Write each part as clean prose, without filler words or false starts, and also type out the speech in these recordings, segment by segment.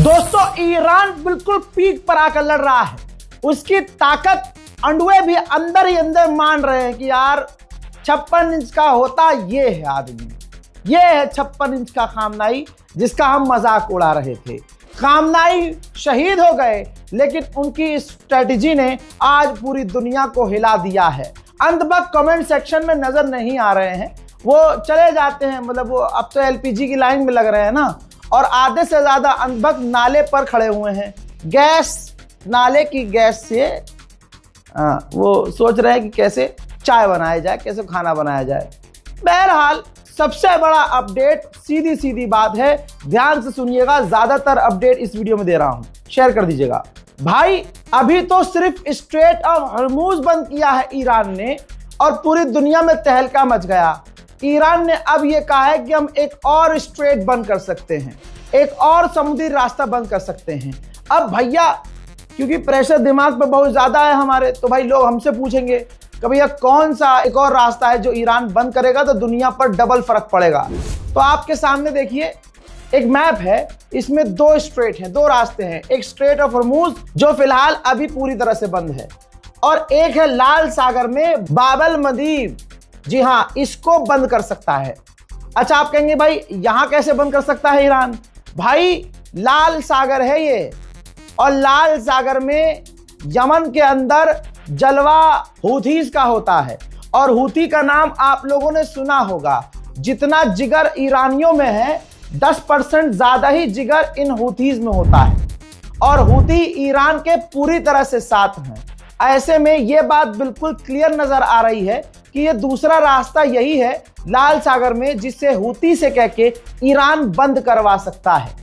दोस्तों ईरान बिल्कुल पीक पर आकर लड़ रहा है। उसकी ताकत अंडुए भी अंदर ही अंदर मान रहे हैं कि यार 56 इंच का होता ये है आदमी, ये है 56 इंच का खामनाई जिसका हम मजाक उड़ा रहे थे। खामनाई शहीद हो गए, लेकिन उनकी स्ट्रेटजी ने आज पूरी दुनिया को हिला दिया है। अंधभक्त कमेंट सेक्शन में नजर नहीं आ रहे हैं, वो चले जाते हैं, मतलब वो अब तो एलपीजी की लाइन में लग रहे हैं ना। और आधे से ज्यादा अंधभक्त नाले पर खड़े हुए हैं, गैस नाले की गैस से वो सोच रहे हैं कि कैसे चाय बनाया जाए, कैसे खाना बनाया जाए। बहरहाल सबसे बड़ा अपडेट, सीधी सीधी बात है, ध्यान से सुनिएगा, ज्यादातर अपडेट इस वीडियो में दे रहा हूं, शेयर कर दीजिएगा। भाई अभी तो सिर्फ स्ट्रेट ऑफ हॉर्मूज बंद किया है ईरान ने और पूरी दुनिया में तहलका मच गया। ईरान ने अब यह कहा है कि हम एक और स्ट्रेट बंद कर सकते हैं, एक और समुद्री रास्ता बंद कर सकते हैं। अब भैया क्योंकि प्रेशर दिमाग पे बहुत ज्यादा है हमारे, तो भाई लोग हमसे पूछेंगे कि भैया कौन सा एक और रास्ता है जो ईरान बंद करेगा तो दुनिया पर डबल फर्क पड़ेगा। तो आपके सामने देखिए एक मैप है, इसमें दो स्ट्रेट हैं, दो रास्ते हैं। एक स्ट्रेट ऑफ हॉर्मूज जो फिलहाल अभी पूरी तरह से बंद है, और एक है लाल सागर में बाबल मंदीब। जी हाँ, इसको बंद कर सकता है। अच्छा आप कहेंगे भाई यहां कैसे बंद कर सकता है ईरान? भाई लाल सागर है ये, और लाल सागर में यमन के अंदर जलवा हूथीज का होता है, और हूथी का नाम आप लोगों ने सुना होगा। जितना जिगर ईरानियों में है 10% ज्यादा ही जिगर इन हूथीज में होता है, और हूथी ईरान के पूरी तरह से साथ हैं। ऐसे में यह बात बिल्कुल क्लियर नजर आ रही है कि यह दूसरा रास्ता यही है लाल सागर में, जिससे हूथी से कह के ईरान बंद करवा सकता है।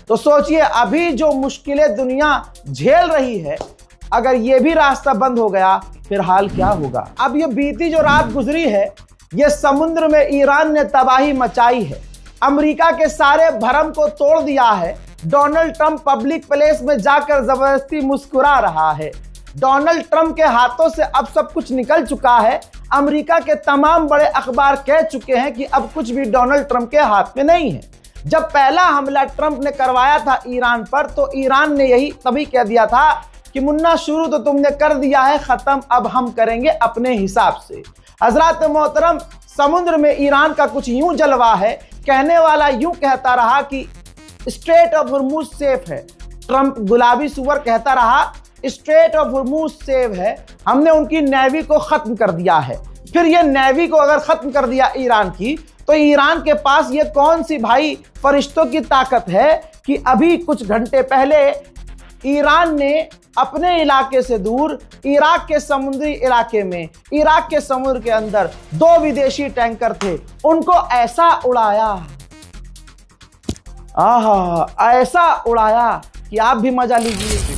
तो सोचिए अभी जो मुश्किलें दुनिया झेल रही है, अगर यह भी रास्ता बंद हो गया फिर हाल क्या होगा। अब ये बीती जो रात गुजरी है, ये समुद्र में ईरान ने तबाही मचाई है, अमेरिका के सारे भरम को तोड़ दिया है। डोनाल्ड ट्रंप पब्लिक प्लेस में जाकर जबरदस्ती मुस्कुरा रहा है। डोनाल्ड ट्रंप के हाथों से अब सब कुछ निकल चुका है। अमेरिका के तमाम बड़े अखबार कह चुके हैं कि अब कुछ भी डोनाल्ड ट्रंप के हाथ में नहीं है। जब पहला हमला ट्रंप ने करवाया था ईरान पर, तो ईरान ने यही तभी कह दिया था कि मुन्ना शुरू तो तुमने कर दिया है, खत्म अब हम करेंगे अपने हिसाब से। हजरात मोहतरम, समुद्र में ईरान का कुछ यूं जलवा है, कहने वाला यूं कहता रहा कि स्ट्रेट ऑफ हॉर्मूज सेफ है। ट्रंप गुलाबी सुअर कहता रहा स्ट्रेट ऑफ हॉर्मूज सेफ है, हमने उनकी नेवी को खत्म कर दिया है। फिर ये नेवी को अगर खत्म कर दिया ईरान की, तो ईरान के पास ये कौन सी भाई फरिश्तों की ताकत है कि अभी कुछ घंटे पहले ईरान ने अपने इलाके से दूर इराक के समुद्री इलाके में, इराक के समुद्र के अंदर 2 विदेशी टैंकर थे, उनको ऐसा उड़ाया, ऐसा उड़ाया कि आप भी मजा लीजिए।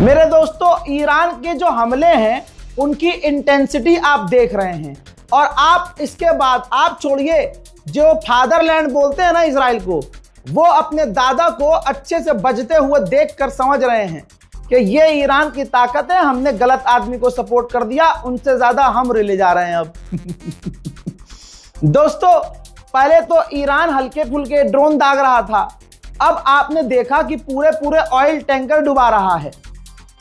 मेरे दोस्तों ईरान के जो हमले हैं उनकी इंटेंसिटी आप देख रहे हैं, और आप इसके बाद आप छोड़िए, जो फादरलैंड बोलते हैं ना इजराइल को, वो अपने दादा को अच्छे से बजते हुए देखकर समझ रहे हैं कि ये ईरान की ताकत है, हमने गलत आदमी को सपोर्ट कर दिया, उनसे ज्यादा हम रिले जा रहे हैं अब। दोस्तों पहले तो ईरान हल्के फुल्के ड्रोन दाग रहा था, अब आपने देखा कि पूरे पूरे ऑयल टैंकर डुबा रहा है।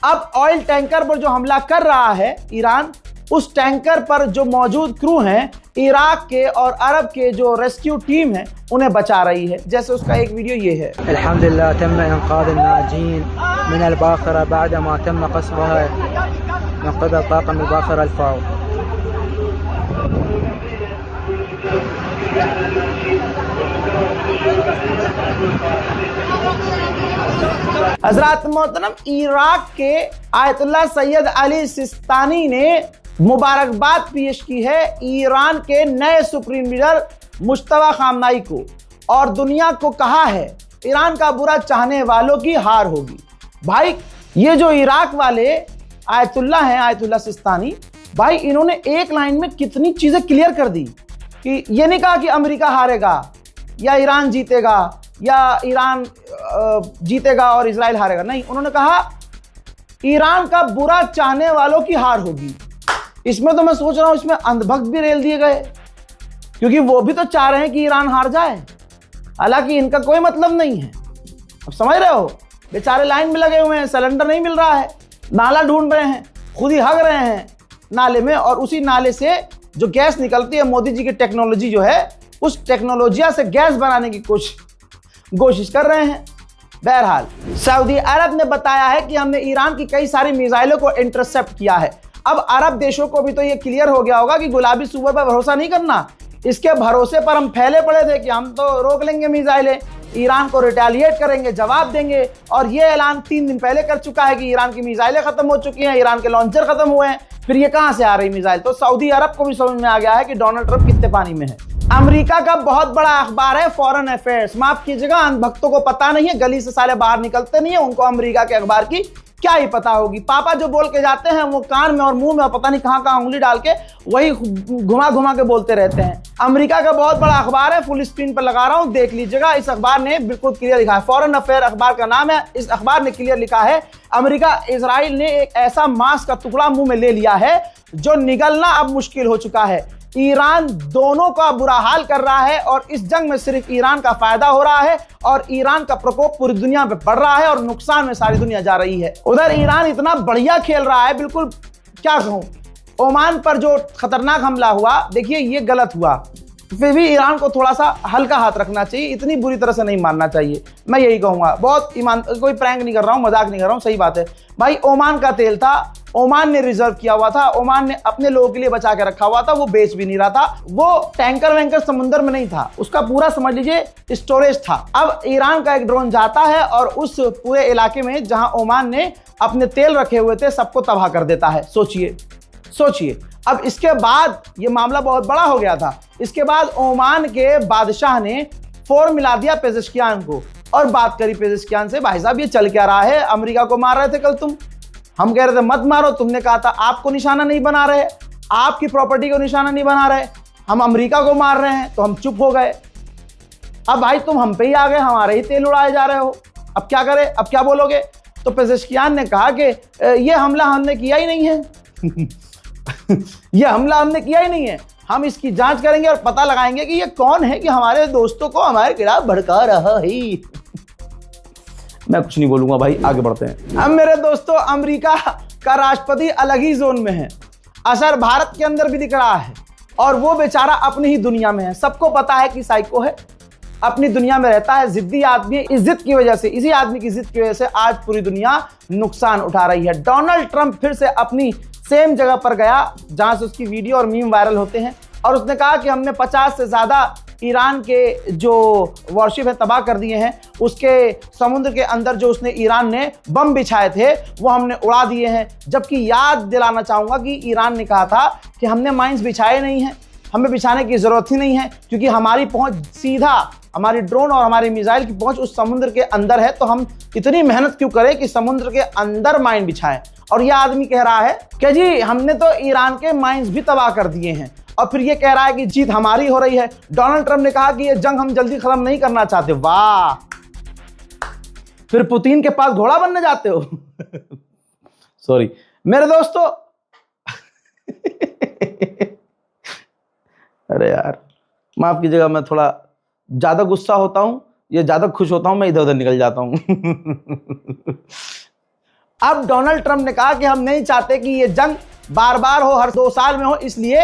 अब ऑयल टैंकर पर जो हमला कर रहा है ईरान, उस टैंकर पर जो मौजूद क्रू हैं, इराक के और अरब के जो रेस्क्यू टीम है, उन्हें बचा रही है। जैसे उसका एक वीडियो ये है। अल्हम्दुलिल्लाह तम इनक़ाज़ अन्नाजीन मिन अल-बाख़रा बाद मा तम क़स्फ़ुहा min क़िबल ताक़िम अल-बाख़रा अल-फ़ाऊ। हजरत मोहतरम, इराक के आयतुल्लाह सैयद अली सिस्तानी ने मुबारकबाद पेश की है ईरान के नए सुप्रीम लीडर मुश्तबा खामनाई को और दुनिया को कहा है ईरान का बुरा चाहने वालों की हार होगी। भाई ये जो इराक वाले आयतुल्लाह हैं, आयतुल्लाह सिस्तानी भाई, इन्होंने एक लाइन में कितनी चीजें क्लियर कर दी कि ये नहीं कहा कि अमेरिका हारेगा या ईरान जीतेगा या ईरान जीतेगा और इजराइल हारेगा, नहीं, उन्होंने कहा ईरान का बुरा चाहने वालों की हार होगी। इसमें तो मैं सोच रहा हूं इसमें अंधभक्त भी रेल दिए गए, क्योंकि वो भी तो चाह रहे हैं कि ईरान हार जाए, हालांकि इनका कोई मतलब नहीं है। अब समझ रहे हो, बेचारे लाइन में लगे हुए हैं, सिलेंडर नहीं मिल रहा है, नाला ढूंढ रहे हैं, खुद ही हग रहे हैं नाले में, और उसी नाले से जो गैस निकलती है, मोदी जी की टेक्नोलॉजी जो है, उस टेक्नोलॉजी से गैस बनाने की कोशिश कर रहे हैं। बहरहाल सऊदी अरब ने बताया है कि हमने ईरान की कई सारी मिसाइलों को इंटरसेप्ट किया है। अब अरब देशों को भी तो ये क्लियर हो गया होगा कि गुलाबी सुअर पर भरोसा नहीं करना। इसके भरोसे पर हम फैले पड़े थे कि हम तो रोक लेंगे मिसाइलें, ईरान को रिटेलिएट करेंगे, जवाब देंगे, और ये ऐलान 3 दिन पहले कर चुका है कि ईरान की मिसाइलें खत्म हो चुकी हैं, ईरान के लॉन्चर खत्म हुए हैं, फिर ये कहां से आ रही मिसाइल। तो सऊदी अरब को भी समझ में आ गया है कि डोनाल्ड ट्रंप कितने पानी में है। अमेरिका का बहुत बड़ा अखबार है फॉरेन अफेयर्स, माफ कीजिएगा अंधभक्तों को पता नहीं है, गली से साले बाहर निकलते नहीं है, उनको अमेरिका के अखबार की क्या ही पता होगी। पापा जो बोल के जाते हैं वो कान में और मुंह में और पता नहीं कहां कहां उंगली डाल के वही घुमा घुमा के बोलते रहते हैं। अमेरिका का बहुत बड़ा अखबार है, फुल स्क्रीन पर लगा रहा हूं, देख लीजिएगा। इस अखबार ने बिल्कुल क्लियर लिखा है, फॉरेन अफेयर अखबार का नाम है। इस अखबार ने क्लियर लिखा है, अमेरिका इजराइल ने एक ऐसा मांस का टुकड़ा मुंह में ले लिया है जो निगलना अब मुश्किल हो चुका है। ईरान दोनों का बुरा हाल कर रहा है और इस जंग में सिर्फ ईरान का फायदा हो रहा है और ईरान का प्रकोप पूरी दुनिया पे बढ़ रहा है और नुकसान में सारी दुनिया जा रही है। उधर ईरान इतना बढ़िया खेल रहा है, बिल्कुल क्या कहूं, ओमान पर जो खतरनाक हमला हुआ, देखिए ये गलत हुआ, फिर भी ईरान को थोड़ा सा हल्का हाथ रखना चाहिए, इतनी बुरी तरह से नहीं मारना चाहिए, मैं यही कहूंगा। बहुत ईमान, कोई प्रैंक नहीं कर रहा हूं, मजाक नहीं कर रहा हूं, सही बात है भाई। ओमान का तेल था, ओमान ने रिजर्व किया हुआ था, ओमान ने अपने लोगों के लिए बचा के रखा हुआ था, वो बेच भी नहीं रहा था, वो टैंकर वैंकर समुद्र में नहीं था, उसका पूरा समझ लीजिए स्टोरेज था। अब ईरान का एक ड्रोन जाता है और उस पूरे इलाके में जहां ओमान ने अपने तेल रखे हुए थे सबको तबाह कर देता है। सोचिए। अब इसके बाद ये मामला बहुत बड़ा हो गया था। इसके बाद ओमान के बादशाह ने फोन मिला दिया पेजेश्कियान को और बात करी पेजेश्कियान से, भाई साहब ये चल क्या रहा है, अमेरिका को मार रहे थे कल तुम, हम कह रहे थे मत मारो, तुमने कहा था आपको निशाना नहीं बना रहे, आपकी प्रॉपर्टी को निशाना नहीं बना रहे, हम अमेरिका को मार रहे हैं, तो हम चुप हो गए। अब भाई तुम हम पे ही आ गए, हमारे ही तेल उड़ाए जा रहे हो, अब क्या करें, अब क्या बोलोगे। तो पेजेश्कियान ने कहा कि ये हमला हमने किया ही नहीं है ये हमला हमने किया ही नहीं है, हम इसकी जांच करेंगे और पता लगाएंगे कि ये कौन है कि हमारे दोस्तों को हमारे खिलाफ भड़का रहा है मैं कुछ नहीं बोलूंगा भाई, आगे बढ़ते हैं। अब मेरे दोस्तों, अमेरिका का राष्ट्रपति अलग ही जोन में है, असर भारत के अंदर भी दिख रहा है और वो बेचारा अपनी ही दुनिया में है। सबको पता है कि साइको है, अपनी दुनिया में रहता है, जिद्दी आदमी है। इस जिद की वजह से, इसी आदमी की जिद की वजह से आज पूरी दुनिया नुकसान उठा रही है। डोनाल्ड ट्रंप फिर से अपनी सेम जगह पर गया जहां से उसकी वीडियो और मीम वायरल होते हैं और उसने कहा कि हमने 50 से ज्यादा ईरान के जो वॉरशिप है तबाह कर दिए हैं, उसके समुद्र के अंदर जो उसने ईरान ने बम बिछाए थे वो हमने उड़ा दिए हैं। जबकि याद दिलाना चाहूंगा कि ईरान ने कहा था कि हमने माइंस बिछाए नहीं हैं, हमें बिछाने की जरूरत ही नहीं है, क्योंकि हमारी पहुंच सीधा, हमारी ड्रोन और हमारी मिसाइल की पहुंच उस समुद्र के अंदर है, तो हम इतनी मेहनत क्यों करें कि समुद्र के अंदर माइन बिछाएं। और यह आदमी कह रहा है कि जी हमने तो ईरान के माइंस भी तबाह कर दिए हैं और फिर ये कह रहा है कि जीत हमारी हो रही है। डोनाल्ड ट्रंप ने कहा कि ये जंग हम जल्दी खत्म नहीं करना चाहते। वाह, फिर पुतिन के पास घोड़ा बनने जाते हो सॉरी मेरे दोस्तों अरे यार माफ कीजिएगा, मैं थोड़ा ज्यादा गुस्सा होता हूं या ज्यादा खुश होता हूं, मैं इधर उधर निकल जाता हूं अब डोनाल्ड ट्रंप ने कहा कि हम नहीं चाहते कि ये जंग बार बार हो, हर 2 साल में हो, इसलिए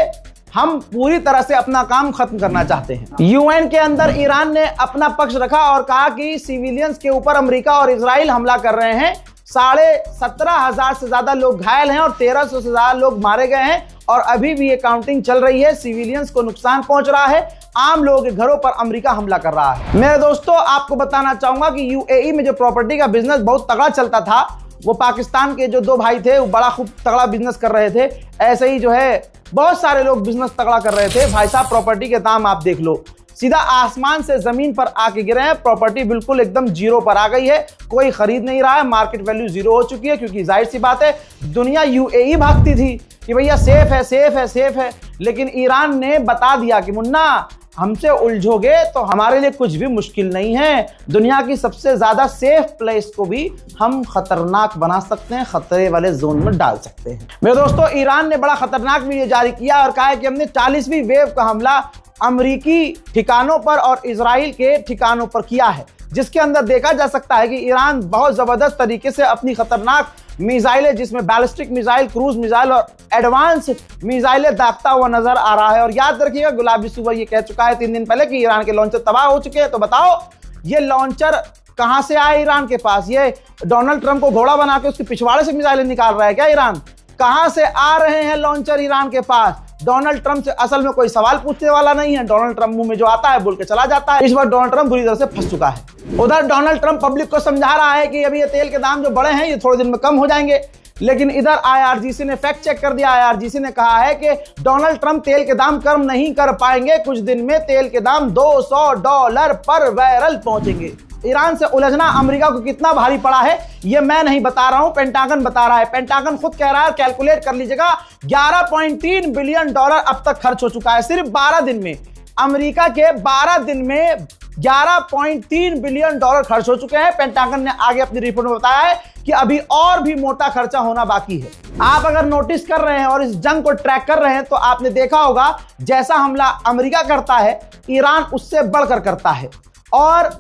हम पूरी तरह से अपना काम खत्म करना चाहते हैं। यूएन के अंदर ईरान ने अपना पक्ष रखा और कहा कि सिविलियंस के ऊपर अमेरिका और इजराइल हमला कर रहे हैं, 17,500 से ज्यादा लोग घायल हैं और 1,300 से ज्यादा लोग मारे गए हैं और अभी भी ये काउंटिंग चल रही है। सिविलियंस को नुकसान पहुंच रहा है, आम लोगों के घरों पर अमेरिका हमला कर रहा है। मेरे दोस्तों, आपको बताना चाहूंगा कि यूएई में जो प्रॉपर्टी का बिजनेस बहुत तगड़ा चलता था, वो पाकिस्तान के जो दो भाई थे वो बड़ा खूब तगड़ा बिजनेस कर रहे थे। ऐसे ही जो है बहुत सारे लोग बिजनेस तगड़ा कर रहे थे। भाई साहब, प्रॉपर्टी के दाम आप देख लो, सीधा आसमान से जमीन पर आके गिरे हैं। प्रॉपर्टी बिल्कुल एकदम जीरो पर आ गई है, कोई खरीद नहीं रहा है, मार्केट वैल्यू जीरो हो चुकी है। क्योंकि जाहिर सी बात है, दुनिया यूएई भागती थी कि भैया सेफ है, सेफ है, सेफ है। लेकिन ईरान ने बता दिया कि मुन्ना, हमसे उलझोगे तो हमारे लिए कुछ भी मुश्किल नहीं है। दुनिया की सबसे ज्यादा सेफ प्लेस को भी हम खतरनाक बना सकते हैं, खतरे वाले जोन में डाल सकते हैं। मेरे दोस्तों, ईरान ने बड़ा खतरनाक वीडियो जारी किया और कहा है कि हमने 40वीं वेव का हमला अमेरिकी ठिकानों पर और इजराइल के ठिकानों पर किया है, जिसके अंदर देखा जा सकता है कि ईरान बहुत जबरदस्त तरीके से अपनी खतरनाक मिसाइलें, जिसमें बैलिस्टिक मिसाइल, क्रूज मिसाइल और एडवांस मिसाइलें दागता हुआ नजर आ रहा है। और याद रखिएगा, गुलाबी सुबह ये कह चुका है 3 दिन पहले कि ईरान के लॉन्चर तबाह हो चुके हैं। तो बताओ, ये लॉन्चर कहां से आए ईरान के पास? ये डोनाल्ड ट्रंप को घोड़ा बना के उसके पिछवाड़े से मिसाइलें निकाल रहा है क्या ईरान? कहां से आ रहे हैं लॉन्चर ईरान के पास? डोनाल्ड ट्रंप से असल में कोई सवाल पूछने वाला नहीं है। डोनाल्ड ट्रंप मुंह में जो आता है बोल के चला जाता है। इस बार डोनाल्ड ट्रंप बुरी तरह से फंस चुका है। उधर डोनाल्ड ट्रंप पब्लिक को समझा रहा है कि अभी ये तेल के दाम जो बढ़े हैं ये थोड़े दिन में कम हो जाएंगे। लेकिन इधर आईआरजीसी ने फैक्ट चेक कर दिया। आईआरजीसी ने कहा है कि डोनाल्ड ट्रंप तेल के दाम कम नहीं कर पाएंगे। कुछ दिन में तेल के दाम $200 पर बैरल पहुंचेंगे। ईरान से उलझना अमेरिका को कितना भारी पड़ा है ये मैं नहीं बता रहा हूं, पेंटागन बता रहा है। पेंटागन खुद कह रहा है, कैलकुलेट कर लीजिएगा, $11.3 बिलियन अब तक खर्च हो चुका है सिर्फ 12 दिन में। अमेरिका के 12 दिन में $11.3 बिलियन खर्च हो चुके हैं। पेंटागन ने आगे अपनी रिपोर्ट में बताया है कि अभी और भी मोटा खर्चा होना बाकी है। आप अगर नोटिस कर रहे हैं और इस जंग को ट्रैक कर रहे हैं तो आपने देखा होगा, जैसा हमला अमेरिका करता है, ईरान उससे बढ़कर करता है। और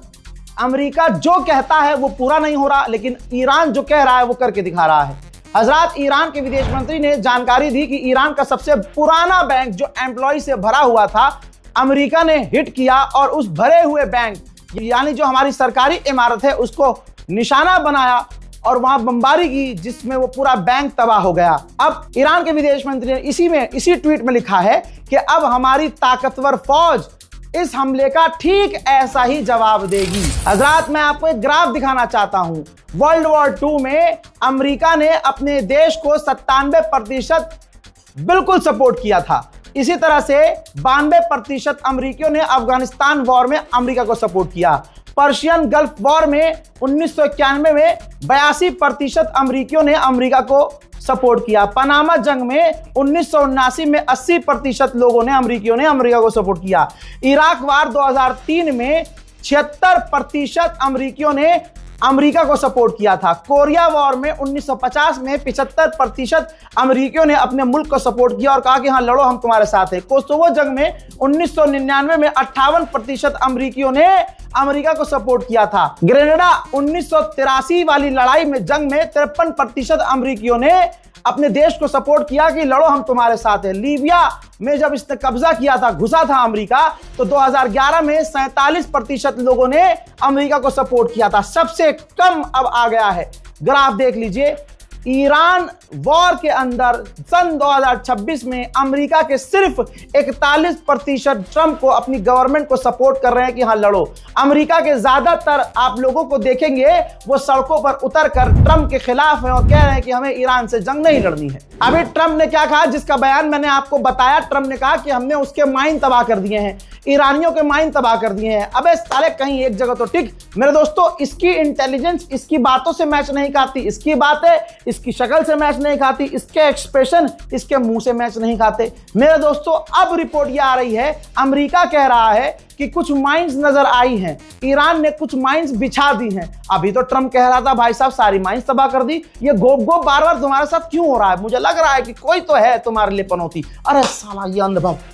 अमेरिका जो कहता है वो पूरा नहीं हो रहा, लेकिन ईरान जो कह रहा है वो करके दिखा रहा है। हजरात, ईरान के विदेश मंत्री ने जानकारी दी कि ईरान का सबसे पुराना बैंक जो एम्प्लॉय से भरा हुआ था, अमेरिका ने हिट किया और उस भरे हुए बैंक, यानी जो हमारी सरकारी इमारत है, उसको निशाना बनाया और वहां बमबारी की, जिसमें वो पूरा बैंक तबाह हो गया। अब ईरान के विदेश मंत्री ने इसी ट्वीट में लिखा है कि अब हमारी ताकतवर फौज इस हमले का ठीक ऐसा ही जवाब देगी। हजरात, मैं आपको एक ग्राफ दिखाना चाहता हूं। वर्ल्ड वॉर 2 में अमेरिका ने अपने देश को 97% बिल्कुल सपोर्ट किया था। इसी तरह से 92% अमेरिकियों ने अफगानिस्तान वॉर में अमेरिका को सपोर्ट किया। पर्शियन गल्फ वॉर में 1991 में 82% अमेरिकियों ने अमेरिका को सपोर्ट किया। पनामा जंग में 1979 में 80% लोगों ने अमेरिकियों ने अमेरिका को सपोर्ट किया। इराक वार 2003 में 76% अमेरिकियों ने अमेरिका को सपोर्ट किया था। कोरिया वॉर में 1950 में 75% अमेरिकियों ने अपने मुल्क को सपोर्ट किया और कहा कि हाँ लड़ो, हम तुम्हारे साथ हैं। कोसोवो जंग में 1999 में 58% अमेरिकियों ने अमेरिका को सपोर्ट किया था। ग्रेनेडा 1983 वाली लड़ाई में जंग में 53% अमेरिकियों ने अपने देश को सपोर्ट किया कि लड़ो, हम तुम्हारे साथ हैं। लीबिया में जब इसने कब्जा किया था, घुसा था अमेरिका, तो 2011 में 47% लोगों ने अमेरिका को सपोर्ट किया था। सबसे कम अब आ गया है। ग्राफ देख लीजिए, ईरान वॉर के अंदर सन 2026 में अमेरिका के सिर्फ 41% ट्रंप को, अपनी गवर्नमेंट को सपोर्ट कर रहे हैं कि हाँ लड़ो। अमेरिका के ज्यादातर आप लोगों को देखेंगे वो सड़कों पर उतरकर ट्रंप के खिलाफ हैं और कह रहे हैं कि हमें ईरान से जंग नहीं लड़नी है। अभी ट्रंप ने क्या कहा, जिसका बयान मैंने आपको बताया, ट्रंप ने कहा कि हमने उसके माइन तबाह कर दिए हैं, ईरानियों के माइन तबाह कर दिए हैं। अबे साले, कहीं एक जगह तो टिक। मेरे दोस्तों, इसकी इंटेलिजेंस इसकी बातों से मैच नहीं खाती, इसकी बातें इसकी शक्ल से मैच नहीं खाती, इसके एक्सप्रेशन इसके मुंह से मैच नहीं खाते। मेरे दोस्तों, अब रिपोर्ट ये आ रही है, अमेरिका कह रहा है कि कुछ माइंस नजर आई हैं, ईरान ने कुछ माइंस बिछा दी हैं। अभी तो ट्रंप कह रहा था भाई साहब सारी माइंस तबाह कर दी। ये गोप गोप बार बार तुम्हारे साथ क्यों हो रहा है? मुझे लग रहा है कि कोई तो है तुम्हारे लिए पनौती। अरे साला, ये अंधभक्त।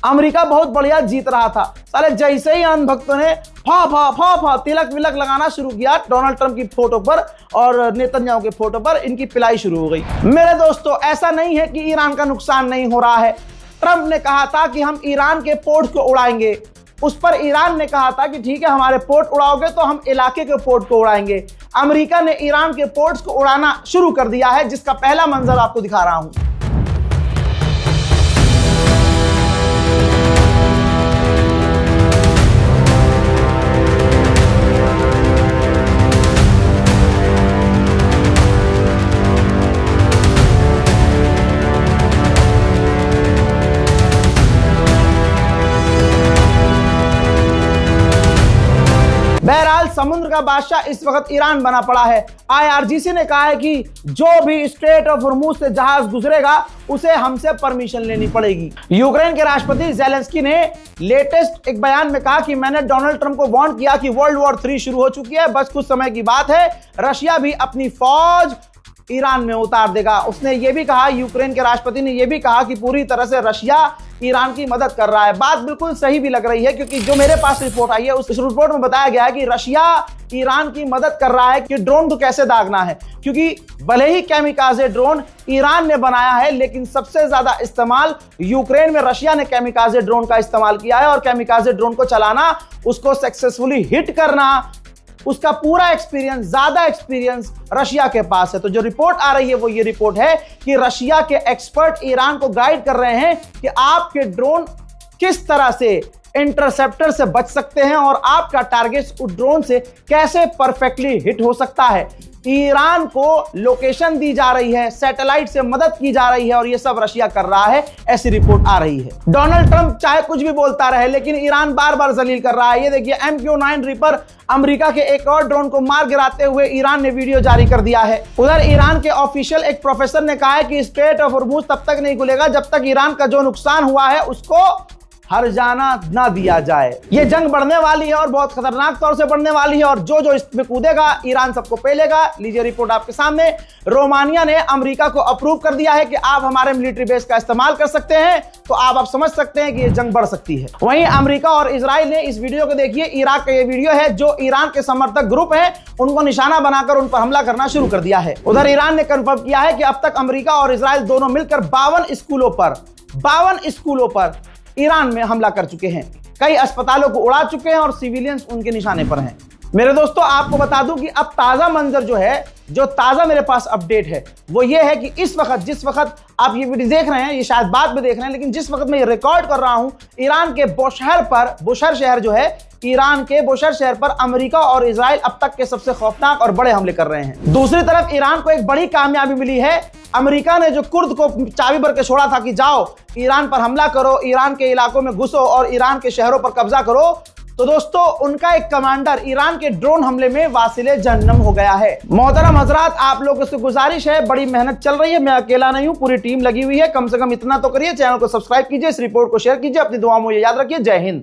अमेरिका बहुत बढ़िया जीत रहा था, साले जैसे ही अंधभक्तों ने फा तिलक विलक लगाना शुरू किया डोनाल्ड ट्रंप की फोटो पर और नेतन्याहू के फोटो पर, इनकी पिलाई शुरू हो गई। मेरे दोस्तों, ऐसा नहीं है कि ईरान का नुकसान नहीं हो रहा है। ट्रंप ने कहा था कि हम ईरान के पोर्ट को उड़ाएंगे, उस पर ईरान ने कहा था कि ठीक है, हमारे पोर्ट उड़ाओगे तो हम इलाके के पोर्ट को उड़ाएंगे। अमेरिका ने ईरान के पोर्ट्स को उड़ाना शुरू कर दिया है, जिसका पहला मंजर आपको दिखा रहा हूं। बहरहाल समुद्र का बादशाह इस वक्त ईरान बना पड़ा है। IRGC ने कहा है कि जो भी स्ट्रेट ऑफ हॉर्मुज से जहाज गुजरेगा उसे हमसे परमिशन लेनी पड़ेगी। यूक्रेन के राष्ट्रपति ज़ेलेंस्की ने लेटेस्ट एक बयान में कहा कि मैंने डोनाल्ड ट्रंप को वार्न किया कि वर्ल्ड वॉर 3 शुरू हो चुकी है, बस कुछ समय की बात है, रशिया भी अपनी फौज ईरान में उतार देगा। उसने ये भी कहा, यूक्रेन के राष्ट्रपति ने यह भी कहा कि पूरी तरह से रशिया ईरान की मदद कर रहा है। बात बिल्कुल सही भी लग रही है, क्योंकि जो मेरे पास रिपोर्ट आई है उस रिपोर्ट में बताया गया है कि रशिया ईरान की मदद कर रहा है कि ड्रोन को कैसे दागना है, क्योंकि भले ही कैमिकाजे ड्रोन ईरान ने बनाया है, लेकिन सबसे ज्यादा इस्तेमाल यूक्रेन में रशिया ने कैमिकाजे ड्रोन का इस्तेमाल किया है। और कैमिकाजे ड्रोन को चलाना, उसको सक्सेसफुली हिट करना, उसका पूरा एक्सपीरियंस, ज्यादा एक्सपीरियंस रशिया के पास है। तो जो रिपोर्ट आ रही है वो ये रिपोर्ट है कि रशिया के एक्सपर्ट ईरान को गाइड कर रहे हैं कि आपके ड्रोन किस तरह से इंटरसेप्टर से बच सकते हैं और आपका टारगेट उस ड्रोन से कैसे परफेक्टली हिट हो सकता है। ईरान को लोकेशन दी जा रही है, सैटेलाइट से मदद की जा रही है, और ये सब रशिया कर रहा है, ऐसी रिपोर्ट आ रही है। डोनाल्ड ट्रंप चाहे कुछ भी बोलता रहे, लेकिन ईरान बार बार जलील कर रहा है। ये देखिए, MQ-9 रीपर अमेरिका के एक और ड्रोन को मार गिराते हुए ईरान ने वीडियो जारी कर दिया है। उधर ईरान के ऑफिशियल एक प्रोफेसर ने कहा है कि स्ट्रेट ऑफ हॉर्मुज तब तक नहीं खुलेगा जब तक ईरान का जो नुकसान हुआ है उसको हर जाना ना दिया जाए। ये जंग बढ़ने वाली है और बहुत खतरनाक तौर से बढ़ने वाली है, और जो इसमें कूदेगा ईरान सबको पेलेगा। लीजिए रिपोर्ट आपके सामने। रोमानिया ने अमेरिका को अप्रूव कर दिया है कि आप हमारे मिलिट्री बेस का इस्तेमाल कर सकते हैं, तो आप समझ सकते हैं कि ये जंग बढ़ सकती है। वहीं अमेरिका और इजराइल ने इस वीडियो को देखिए, इराक का ये वीडियो है, जो ईरान के समर्थक ग्रुप है उनको निशाना बनाकर उन पर हमला करना शुरू कर दिया है। उधर ईरान ने कंफर्म किया है कि अब तक अमेरिका और इजराइल दोनों मिलकर 52 स्कूलों पर ईरान में हमला कर चुके हैं। कई अस्पतालों को उड़ा चुके हैं और सिविलियंस उनके निशाने पर हैं। मेरे दोस्तों, आपको बता दूं कि अब ताजा मंजर जो है, जो ताजा मेरे पास अपडेट है, वो ये है कि इस वक्त, जिस वक्त आप ये वीडियो देख रहे हैं, ये शायद बाद में देख रहे हैं, लेकिन जिस वक्त मैं ये रिकॉर्ड कर रहा हूं, ईरान के बुशहर शहर जो है, ईरान के बुशहर शहर पर अमेरिका और इजराइल अब तक के सबसे खौफनाक और बड़े हमले कर रहे हैं। दूसरी तरफ ईरान को एक बड़ी कामयाबी मिली है। अमेरिका ने जो कुर्द को चाबी भर के छोड़ा था कि जाओ ईरान पर हमला करो, ईरान के इलाकों में घुसो और ईरान के शहरों पर कब्जा करो, तो दोस्तों उनका एक कमांडर ईरान के ड्रोन हमले में वासिले जहन्नम हो गया है। मोहतरम हजरात, आप लोगों से गुजारिश है, बड़ी मेहनत चल रही है, मैं अकेला नहीं हूं, पूरी टीम लगी हुई है, कम से कम इतना तो करिए, चैनल को सब्सक्राइब कीजिए, इस रिपोर्ट को शेयर कीजिए, अपनी दुआओं में याद रखिए। जय हिंद।